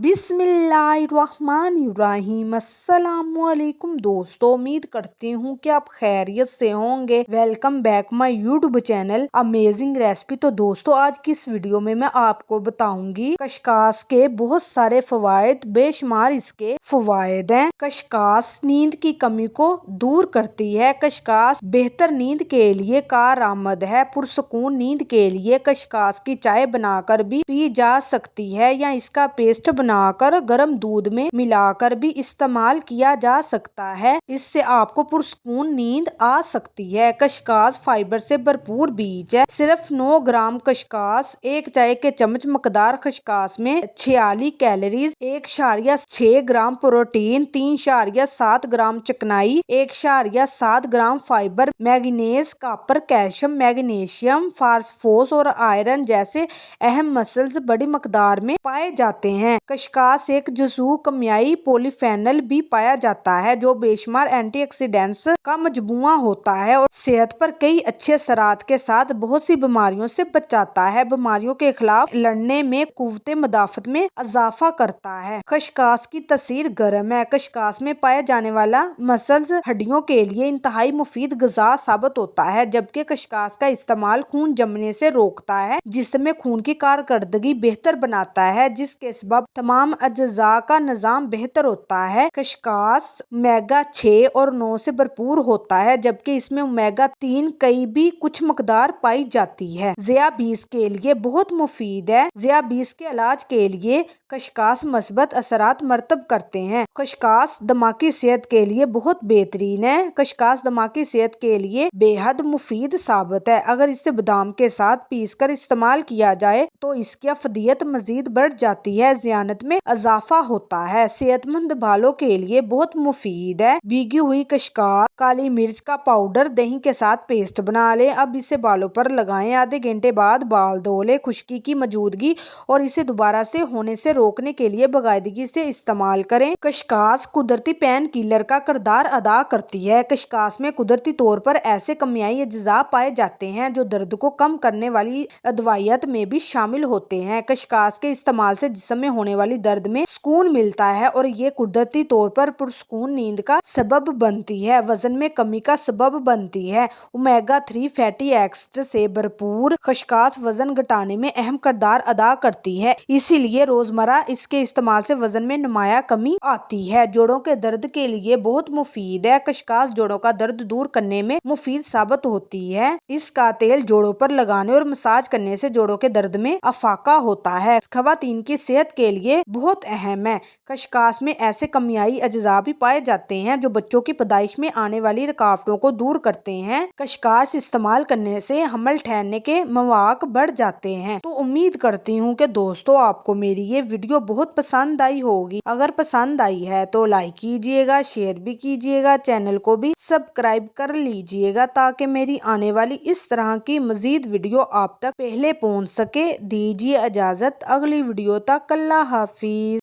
बिस्मिल्लाहिर्रहमानिर्रहीम। अस्सलामुअलैकुम दोस्तों, उम्मीद करती हूँ कि आप खैरियत से होंगे। Welcome back my YouTube channel amazing recipe. तो दोस्तों, आज की इस वीडियो में मैं आपको बताऊंगी कशकास के बहुत सारे फवायद, बेशुमार इसके फवायद हैं। कशकास नींद की कमी को दूर करती है। कशकास बेहतर नींद के लिए कारआमद है। पुरसकून नींद के लिए कशकास की चाय बनाकर भी पी जा सकती है या इसका पेस्ट बनाकर गर्म दूध में मिलाकर भी इस्तेमाल किया जा सकता है। इससे आपको पुरसकून नींद आ सकती है। कशकास फाइबर से भरपूर बीज है। सिर्फ 9 ग्राम कशकास, 1 चाय के चम्मच मकदार कशकास में 46 कैलोरीज, 1.6 ग्राम प्रोटीन, 3.7 ग्राम चिकनाई, 1.7 gram fibre, manganese, copper, calcium, magnesium, phosphorus और आयरन जैसे अहम मसल्स बड़ी मकदार में पाए जाते हैं। कशकास एक जज़ू कमियाई पॉलीफेनल भी पाया जाता है जो बेशुमार एंटीऑक्सीडेंट्स का मजमूआ होता है और सेहत पर कई अच्छे असरात के साथ बहुत सी बीमारियों से बचाता है। बीमारियों के खिलाफ लड़ने में कुव्वते मदाफत में इजाफा करता है। कशकास की तसीर गर्म है। कशकास में पाया जाने वाला मसल्स हड्डियों के लिए इंतहाई मुफीद ग़िज़ा साबित होता है, जबकि कशकास का इस्तेमाल खून जमने से रोकता है, जिसमें खून की कारकर्दगी बेहतर बनाता है, जिसके सबब तमाम अज्जा का निजाम बेहतर होता है। कशकास ओमेगा 6 और 9 से भरपूर होता है, जबकि इसमें ओमेगा 3 कई भी कुछ मकदार पाई जाती है। ज़ियाबीस के लिए बहुत मुफीद है। ज़ियाबीस के इलाज के लिए कशकास मस्बत असरात मरतब करते हैं। कशकास दिमागी सेहत के लिए बहुत बेहतरीन है। कशकास दिमागी सेहत के लिए बेहद मुफीद साबित है। अगर इसे बादाम के साथ पीसकर इस्तेमाल किया जाए तो इसकी अफदियत मजीद बढ़ जाती है, ज़ियानत में इजाफा होता है। सेहतमंद बालों के लिए बहुत मुफीद है। भीगी हुई कशकास, काली मिर्च का पाउडर दही के साथ पेस्ट बना लें। अब इसे बालों पर लगाएं। आधे घंटे बाद बाल धो लें। खुश्की की मौजूदगी और इसे दोबारा से होने से रोकने के लिए बाकायदगी से इस्तेमाल करें। कशकास कुदरती पेन किलर का किरदार अदा करती है। कशकास में कुदरती तौर पर ऐसे कमियाई अज्जा पाए जाते हैं जो दर्द को कम करने वाली अदवायत में भी शामिल होते हैं। कशकास के इस्तेमाल से जिस्म में होने वाली दर्द में सुकून मिलता है और ये कुदरती तौर पर पुरसकून नींद का सबब बनती है। वजन में कमी का सबब बनती है। ओमेगा 3 फैटी एसिड से भरपूर कशकास वजन घटाने में अहम किरदार अदा करती है, इसीलिए रोजमर्रा इसके इस्तेमाल से वजन में नुमाया कमी आती है। जोड़ों के दर्द के लिए बहुत मुफीद है। कशकास जोड़ों का दर्द दूर करने में मुफीद साबित होती है। इसका तेल जोड़ों पर लगाने और मसाज करने से जोड़ों के दर्द में अफाका होता है। खवातीन की सेहत के लिए बहुत अहम है। कशकास में ऐसे कमियाई अज्जा भी पाए जाते हैं जो बच्चों की पैदाइश में आने वाली रुकावटों को दूर करते हैं। कशकास इस्तेमाल करने से हमल ठहरने के मौक़े बढ़ जाते हैं। तो उम्मीद करती हूँ कि दोस्तों आपको मेरी ये वीडियो बहुत पसंद आई होगी। अगर पसंद आई है तो लाइक कीजिएगा, शेयर भी कीजिएगा, चैनल को भी सब्सक्राइब कर लीजिएगा ताकि मेरी आने वाली इस तरह की मजीद वीडियो आप तक पहले पहुँच सके। दीजिए इजाजत, अगली वीडियो तक। अल्लाह हाफिज।